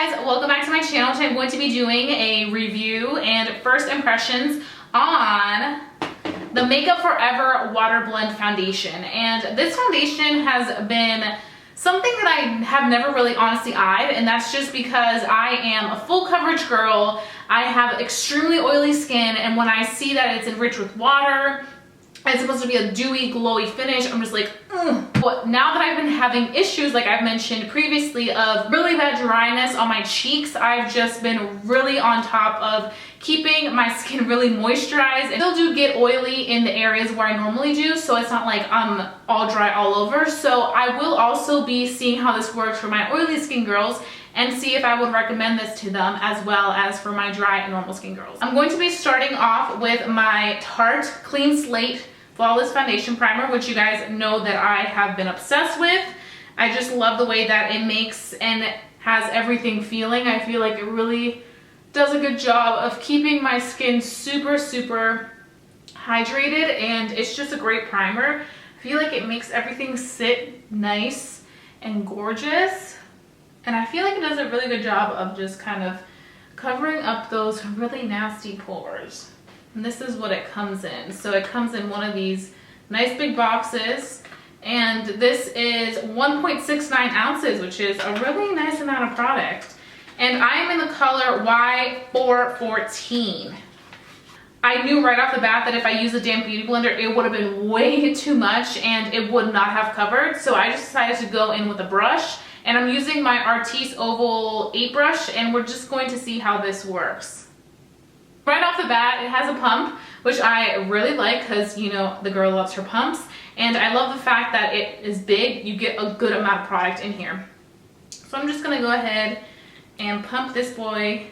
guys, welcome back to my channel. Today I'm going to be doing a review and first impressions on the Makeup Forever Water Blend Foundation. And this foundation has been something that I have never really honestly eyed, and that's just because I am a full coverage girl. I have extremely oily skin, and when I see that it's enriched with water, it's supposed to be a dewy, glowy finish, I'm just like, ugh. But now that I've been having issues, like I've mentioned previously, of really bad dryness on my cheeks, I've just been really on top of keeping my skin really moisturized. I still do get oily in the areas where I normally do, so it's not like I'm all dry all over. So I will also be seeing how this works for my oily skin girls and see if I would recommend this to them, as well as for my dry and normal skin girls. I'm going to be starting off with my Tarte Clean Slate Flawless Foundation Primer, which you guys know that I have been obsessed with. I just love the way that it makes and has everything feeling. I feel like it really does a good job of keeping my skin super hydrated, and it's just a great primer. I feel like it makes everything sit nice and gorgeous, and I feel like it does a really good job of just kind of covering up those really nasty pores. And this is what it comes in. So it comes in one of these nice big boxes, and this is 1.69 ounces, which is a really nice amount of product. And I am in the color Y414. I knew right off the bat that if I used a damp beauty blender, it would have been way too much and it would not have covered. So I just decided to go in with a brush, and I'm using my Artis Oval 8 brush, and we're just going to see how this works. Right off the bat, it has a pump, which I really like because, you know, the girl loves her pumps. And I love the fact that it is big. You get a good amount of product in here. So I'm just going to go ahead and pump this boy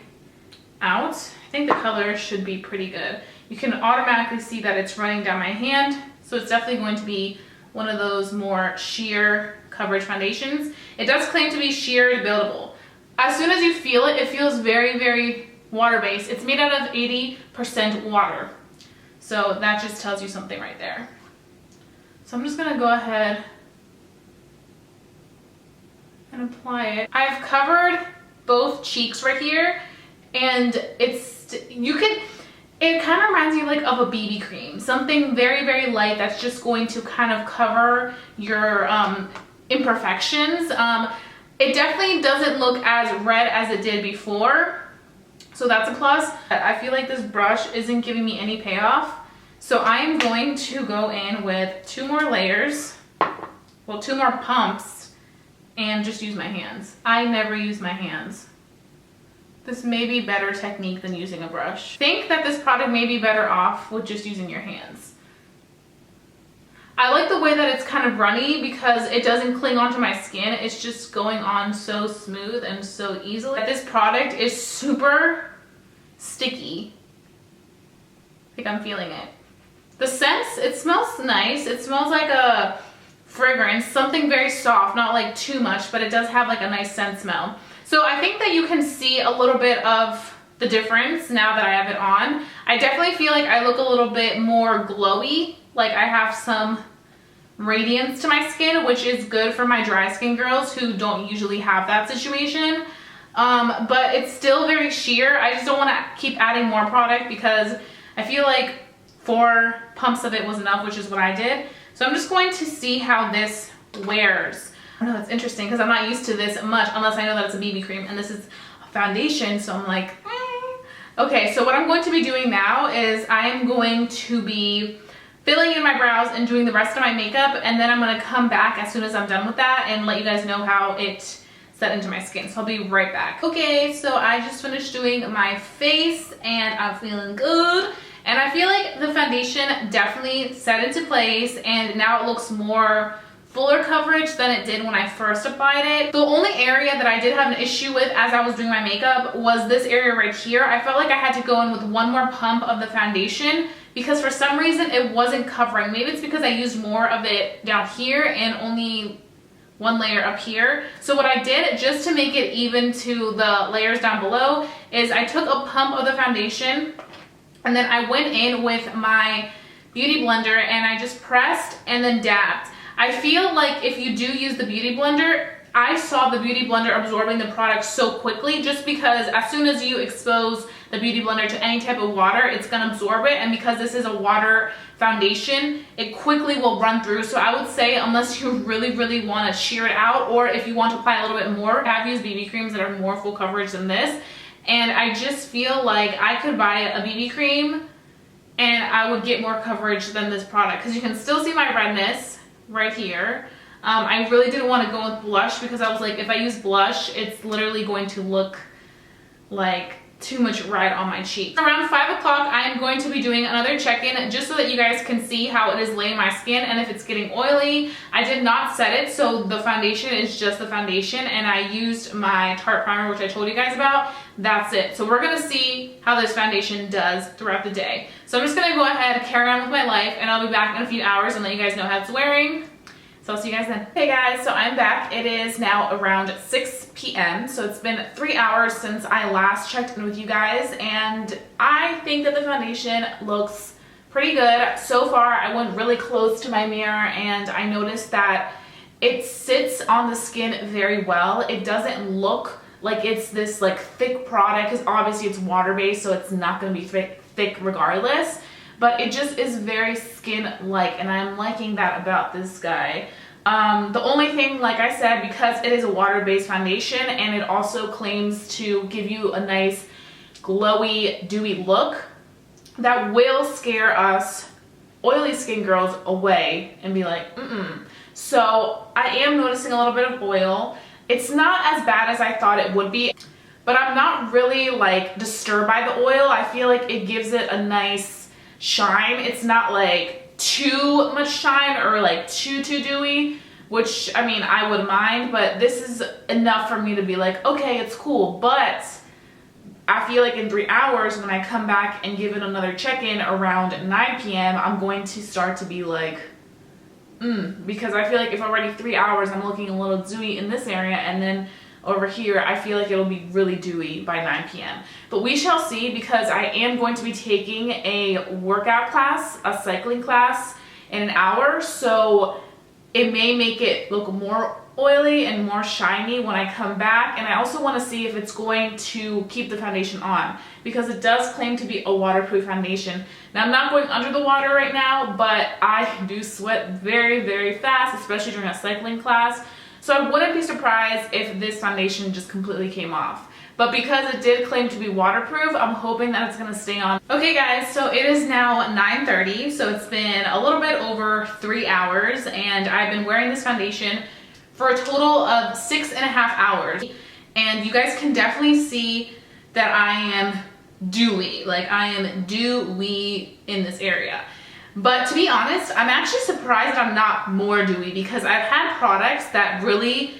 out. I think the color should be pretty good. You can automatically see that it's running down my hand. So it's definitely going to be one of those more sheer coverage foundations. It does claim to be sheer buildable. As soon as you feel it, it feels very water-based. It's made out of 80% water. So that just tells you something right there. So I'm just gonna go ahead and apply it. I've covered both cheeks right here, and it kind of reminds you like of a BB cream. Something very light that's just going to kind of cover your imperfections. It definitely doesn't look as red as it did before, so that's a plus. I feel like this brush isn't giving me any payoff, so I'm going to go in with 2 more layers, well, 2 more pumps, and just use my hands. I never use my hands. This may be better technique than using a brush. I think that this product may be better off with just using your hands. I like the way that it's kind of runny because it doesn't cling onto my skin. It's just going on so smooth and so easily. This product is super sticky. I think I'm feeling it. The scents, it smells nice. It smells like a fragrance, something very soft, not like too much, but it does have like a nice scent smell. So I think that you can see a little bit of the difference now that I have it on. I definitely feel like I look a little bit more glowy. Like I have some radiance to my skin, which is good for my dry skin girls who don't usually have that situation. But it's still very sheer. I just don't want to keep adding more product because I feel like 4 pumps of it was enough, which is what I did. So I'm just going to see how this wears. I know it's interesting because I'm not used to this much unless I know that it's a BB cream, and this is a foundation, so I'm like, Okay, so what I'm going to be doing now is I am going to be filling in my brows and doing the rest of my makeup, and then I'm going to come back as soon as I'm done with that and let you guys know how it set into my skin. So I'll be right back. Okay, so I just finished doing my face and I'm feeling good. And I feel like the foundation definitely set into place, and now it looks more fuller coverage than it did when I first applied it. The only area that I did have an issue with as I was doing my makeup was this area right here. I felt like I had to go in with 1 more pump of the foundation because for some reason it wasn't covering. Maybe it's because I used more of it down here and only 1 layer up here. So what I did, just to make it even to the layers down below, is I took a pump of the foundation and then I went in with my beauty blender and I just pressed and then dabbed. I feel like if you do use the beauty blender, I saw the Beauty Blender absorbing the product so quickly, just because as soon as you expose the Beauty Blender to any type of water, it's gonna absorb it, and because this is a water foundation, it quickly will run through. So I would say, unless you really want to sheer it out, or if you want to apply a little bit more, I've used BB creams that are more full coverage than this, and I just feel like I could buy a BB cream and I would get more coverage than this product, because you can still see my redness right here. I really didn't want to go with blush, because I was like, if I use blush, it's literally going to look like too much red on my cheek. Around 5 o'clock, I am going to be doing another check-in, just so that you guys can see how it is laying my skin and if it's getting oily. I did not set it, so the foundation is just the foundation, and I used my Tarte primer, which I told you guys about. That's it. So we're gonna see how this foundation does throughout the day. So I'm just gonna go ahead and carry on with my life, and I'll be back in a few hours and let you guys know how it's wearing. So I'll see you guys then. Hey guys, so I'm back. It is now around 6 p.m. So it's been 3 hours since I last checked in with you guys, and I think that the foundation looks pretty good. So far, I went really close to my mirror, and I noticed that it sits on the skin very well. It doesn't look like it's this like thick product, because obviously it's water-based, so it's not gonna be thick regardless. But it just is very skin-like, and I'm liking that about this guy. The only thing, like I said, because it is a water-based foundation, and it also claims to give you a nice glowy, dewy look, that will scare us oily skin girls away and be like, So I am noticing a little bit of oil. It's not as bad as I thought it would be, but I'm not really like disturbed by the oil. I feel like it gives it a nice shine. It's not like too much shine or like too dewy, which I mean I wouldn't mind, but this is enough for me to be like, okay, it's cool. But I feel like in 3 hours, when I come back and give it another check-in around 9 p.m, I'm going to start to be like, because I feel like if already 3 hours I'm looking a little dewy in this area, and then over here I feel like it'll be really dewy by 9 p.m. But we shall see, because I am going to be taking a workout class, a cycling class, in an hour, so it may make it look more oily and more shiny when I come back. And I also want to see if it's going to keep the foundation on, because it does claim to be a waterproof foundation. Now I'm not going under the water right now, but I do sweat very fast, especially during a cycling class. So I wouldn't be surprised if this foundation just completely came off. But because it did claim to be waterproof, I'm hoping that it's gonna stay on. Okay guys, so it is now 9:30, so it's been a little bit over 3 hours, and I've been wearing this foundation for a total of 6.5 hours. And you guys can definitely see that I am dewy, like I am dewy in this area. But to be honest, I'm actually surprised I'm not more dewy, because I've had products that really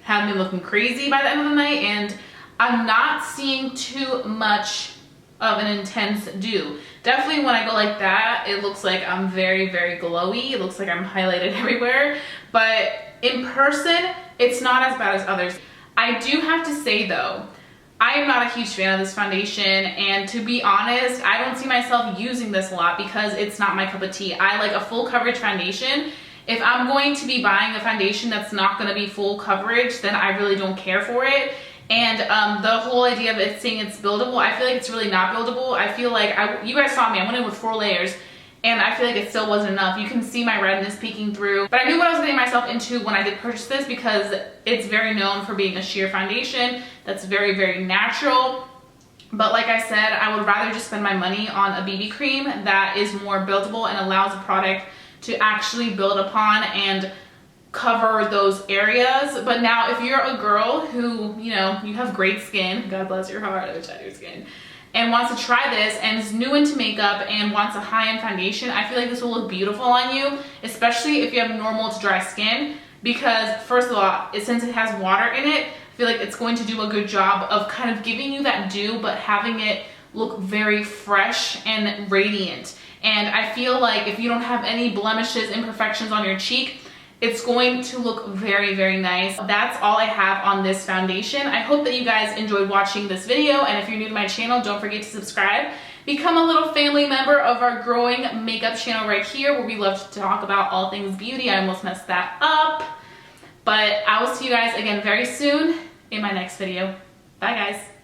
have me looking crazy by the end of the night, and I'm not seeing too much of an intense dew. Definitely when I go like that, it looks like I'm very glowy. It looks like I'm highlighted everywhere. But in person, it's not as bad as others. I do have to say though, I am not a huge fan of this foundation, and to be honest, I don't see myself using this a lot because it's not my cup of tea. I like a full coverage foundation. If I'm going to be buying a foundation that's not going to be full coverage, then I really don't care for it. And the whole idea of it saying it's buildable, I feel like it's really not buildable. I feel like, you guys saw me, I went in with 4 layers, and I feel like it still wasn't enough. You can see my redness peeking through. But I knew what I was getting myself into when I did purchase this, because it's very known for being a sheer foundation that's very natural. But like I said, I would rather just spend my money on a BB cream that is more buildable and allows the product to actually build upon and cover those areas. But now if you're a girl who, you know, you have great skin, God bless your heart, I wish I had your skin, and wants to try this and is new into makeup and wants a high-end foundation, I feel like this will look beautiful on you, especially if you have normal to dry skin, because first of all, since it has water in it, I feel like it's going to do a good job of kind of giving you that dew, but having it look very fresh and radiant. And I feel like if you don't have any blemishes, imperfections on your cheek, it's going to look very nice. That's all I have on this foundation. I hope that you guys enjoyed watching this video, and if you're new to my channel, don't forget to subscribe. Become a little family member of our growing makeup channel right here, where we love to talk about all things beauty. I almost messed that up. But I will see you guys again very soon in my next video. Bye guys.